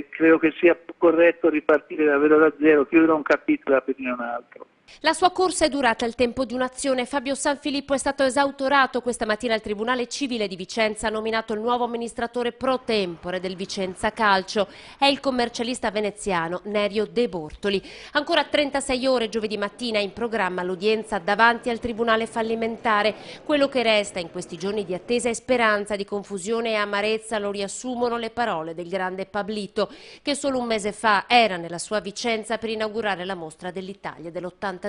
credo che sia più corretto ripartire davvero da zero, chiudere un capitolo e aprire un altro. La sua corsa è durata il tempo di un'azione. Fabio Sanfilippo è stato esautorato questa mattina al Tribunale Civile di Vicenza, nominato il nuovo amministratore pro tempore del Vicenza Calcio. È il commercialista veneziano Nerio De Bortoli. Ancora 36 ore giovedì mattina in programma l'udienza davanti al Tribunale fallimentare. Quello che resta in questi giorni di attesa e speranza, di confusione e amarezza lo riassumono le parole del grande Pablito, che solo un mese fa era nella sua Vicenza per inaugurare la mostra dell'Italia dell'82.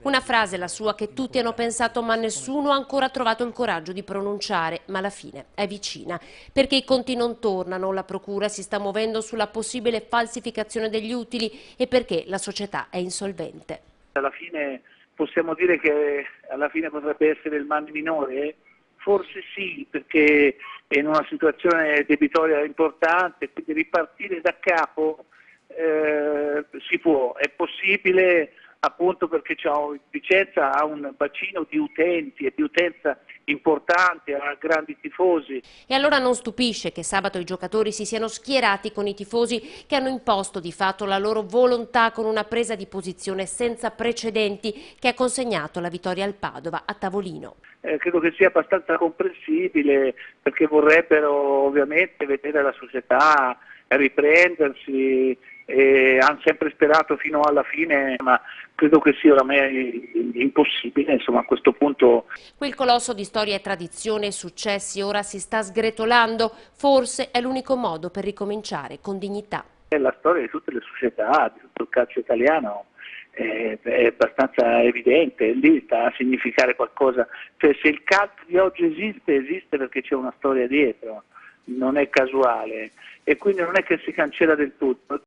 Una frase, la sua, che tutti hanno pensato ma nessuno ha ancora trovato il coraggio di pronunciare, ma la fine è vicina, perché i conti non tornano, la procura si sta muovendo sulla possibile falsificazione degli utili e perché la società è insolvente. Alla fine possiamo dire che alla fine potrebbe essere il male minore? Forse sì, perché è in una situazione debitoria importante, quindi ripartire da capo si può, è possibile, appunto perché Vicenza ha un bacino di utenti e di utenza importante, ha grandi tifosi. E allora non stupisce che sabato i giocatori si siano schierati con i tifosi che hanno imposto di fatto la loro volontà con una presa di posizione senza precedenti che ha consegnato la vittoria al Padova a tavolino. Credo che sia abbastanza comprensibile, perché vorrebbero ovviamente vedere la società riprendersi, hanno sempre sperato fino alla fine, ma credo che sia oramai impossibile, insomma, a questo punto. Quel colosso di storia e tradizione e successi ora si sta sgretolando, forse è l'unico modo per ricominciare con dignità. È la storia di tutte le società, di tutto il calcio italiano. È abbastanza evidente, lì sta a significare qualcosa, cioè se il calcio di oggi esiste perché c'è una storia dietro, non è casuale e quindi non è che si cancella del tutto.